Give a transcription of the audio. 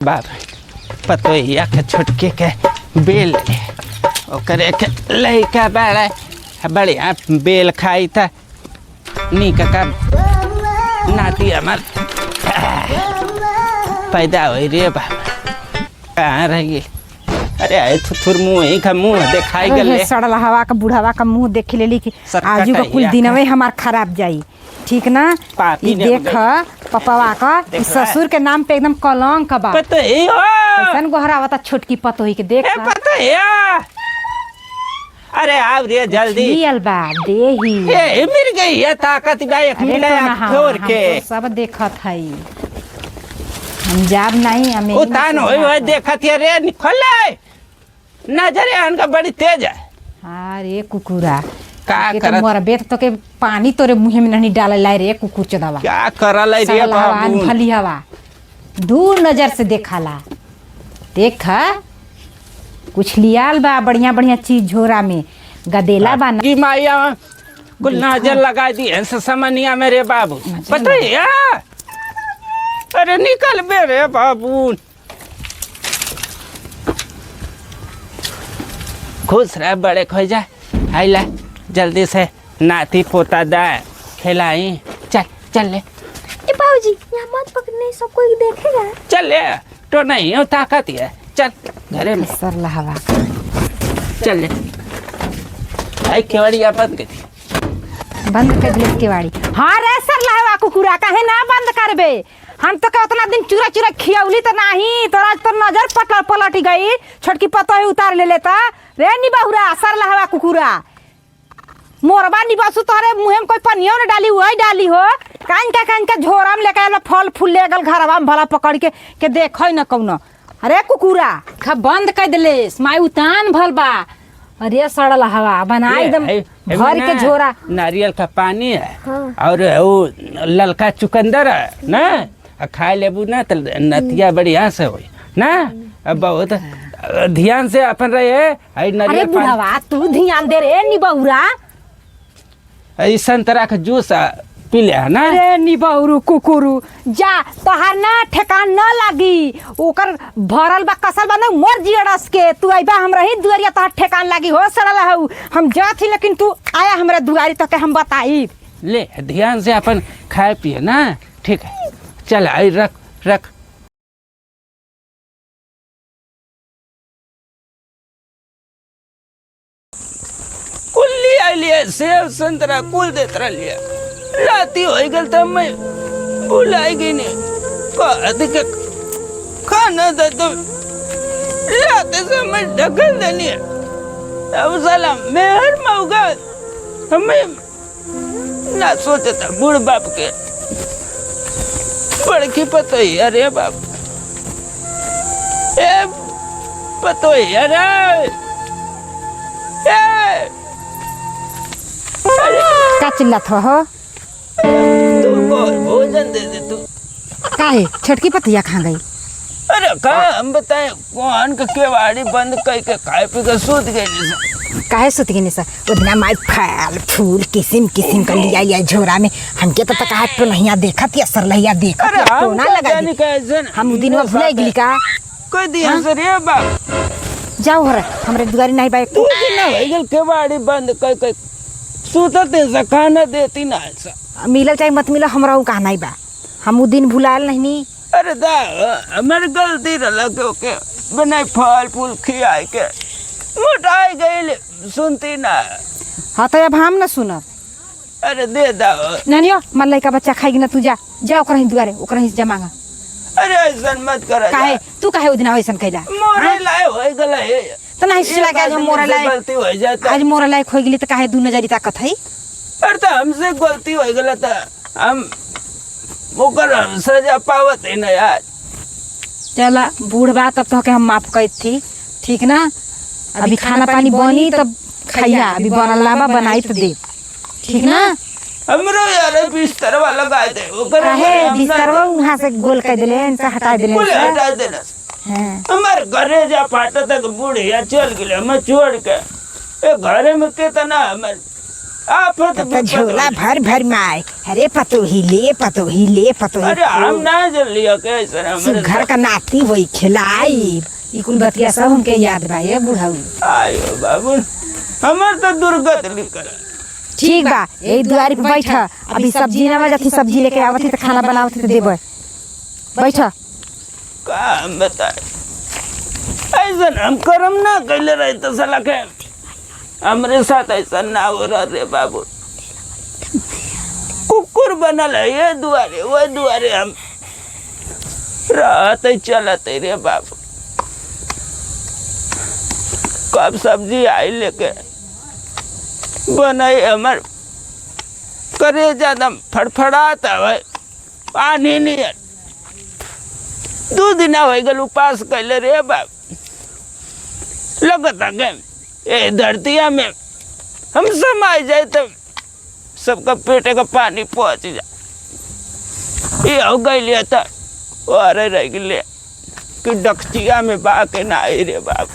बाप पतोहिया के छोटके के बेल ओकरे के लइका बड़ा बढ़िया बेल खाई था नीक का नाती हमार पैदा हो रे बाप कहाँ रही। अरे आए थुथुर मुँह का मुँह दिखाई गले सड़ल हवा का बुढ़ावा का मुँह देख लेली कि आजू का कुल दिनवे हमार खराब जाई ठीक ना। ये देख पपवा का ससुर के नाम पे एकदम कलंक बा। कैसन गोहरावता छोटकी पतोही के देख अरे आव रे जल्दी लियल बा देही ए मिल गई है ताकत बा एक मिला छोड़ के सब देखत हई हम जाब नहीं हमें उतान होई देखत है रे निकले नजर अनका बड़ी तेज है। अरे कुकुरा का करत मोर बेट तो के पानी तोरे मुंह में नहीं डाले लाई रे कुकुर चदावा क्या करल रे बाबू भली हवा दूर नजर से देखाला देख कुछ लियाल बा बढ़िया बढ़िया चीज झोरा में गदेला बा की माया कुल नजर लगा दी है समनिया मेरे बाबू पता है अरे निकल बे रे बाबू खुश रह बड़े खो जा आइला जल्दी से नाती पोता दा खिलाई चल चल ले ए बाबूजी यहाँ मत पकड़ने सब कोई देखेगा। चल ले तो नहीं हो ताकत है चल घरे में सर लहवा चल ले आई केवाड़ी बंद कर दी बंद कर दे केवाड़ी। हाँ रे सर लहवा कुकुरा काहे ना बंद करबे हम तो का उतना दिन चूरा चूरा खियौली तो नहीं तोरा तो नजर पलट गई छोटकी पतोही उतार ले लेता रे निबहुरा सर लहवा कुकुरा मोरबा निबासु तोहरे मुंह में कोई पनियो न डाली वही डाली हो कान का झोरा में लेके फल फूल ले गल घरवा में भला पकड़ के देख न कौनो। अरे कुकुरा खा बंद कर दिले माई उतान भल बा। अरे सड़ल हवा बना एकदम भर के झोरा नारियल का पानी है और वो ललका चुकंदर है ना खाए लेबू ना तो नतिया बढ़िया से हो ना बहुत ध्यान से अपन रहे। अरे बुढ़ावा तू ध्यान दे रे निबहुरा संतरा का जूस पी ले ना। अरे निबहुरु कुकुरु जा तोहार ना ठेकान न लागी ओकर भरल बा कसल बा न मोर जियड़स के तू आइबा हम रही दुआरिया तोहार ठेकान लागी हो सड़ल हऊ हम जात ही लेकिन तू आया हमरा दुआरी तक हम बताई ले ध्यान से अपन खाए पिए ना ठीक है चल आई रख रख कुल लिया सेब संतरा कुल देत लिया राती हो गल तो मैं बुलाई गई नहीं कहती के खाना दे तो रात से मैं ढकल देनी है अब साला मेहर मौका हमें ना सोचा था बूढ़ बाप के बड़की पतोही अरे बाप ए पतोही अरे का चिल्लात हो तुमको भोजन दे दे तू काहे छोटकी पतिया खा गई। अरे का हम बताए कौन का केवाड़ी बंद कई के खाए पी के सूत गए काहे सुत गई सर उतना माई फल फूल किसिम किसिम का लिया झोरा में हमके तो कहा तो नहीं देखत या सर लहिया देखत तो ना लगा हम दिन में भूल गई का कोई दिया सर ये बाप जाओ हो रहा हमरे दुआरी नहीं बाइक तू ना गल केवाड़ी बंद कई के सूतते से खाना देती ना ऐसा मिलल चाहे मत मिला हमरा उ कहना बा हम उ दिन भुलाल नहीं। अरे दा हमारी गलती रहा के बनाए फल फूल खियाए के मोटाई गई सुनती ना। हाँ तो अब हम ना सुनब। अरे दे दा नानियो मल्लाई का बच्चा खाएगी ना तू जा जा ओकरा ही दुआरे ओकरा ही जमांगा। अरे ऐसा मत कर काहे तू काहे उदिना वैसन कैला मोरे लाए होई गला है तो नहीं सिला के आज मोरा लाए गलती हो जाता आज मोरा लाए खोई गेली तो काहे दू नजरी ताकत है। अरे तो हमसे गलती हो गला था हम ओकर सजा पावत है ना यार। चला बूढ़ बात अब तो के हम माफ कर थी ठीक ना अभी खाना पानी बनी तब खैया अभी बनला बा बनाई तो दे ठीक ना। हमरो यार बिस्तर वाला गाय दे ओकर काहे बिस्तर वहां से गोल कर देले इनसे हटा देले हटा देना। हमारे घरे जा पाटा तक बूढ़े या चल गए मैं छोड़ के ए घरे में कितना हमारे आफत तब तो झोला भर भर माय अरे पतोही ले पतोही अरे हम ना जल लिया कैसे हमारे घर का नाती वही खिलाई ई कुल बतिया सब हमके याद बा ये बुढ़ाऊ आयो बाबू हमार तो दुर्गत लिखल ठीक बा एक दुआरी पे बैठ अभी सब्जी ना बजाती सब्जी लेके आवत तो खाना बनावत तो देबे बैठ का हम बताए ऐसा हम कर्म ना कैले रहे तो साला के हमरे साथ ऐसा ना हो रहा रे बाबू कुकुर बनल है ये दुआरे वो दुआरे हम रहते चलते रे बाबू कब सब्जी आई लेके बनाई हमार करे ज्यादा फड़फड़ाता है पानी नहीं है 2 दिन हो गए उपास कैले रे बाप लगता के ए धरतिया में हम समाये जाए तो सबका पेटे का पानी पहुंच जाए ये हो गई था अरे रह गए कि डकचिया में बा के ना आई रे बाप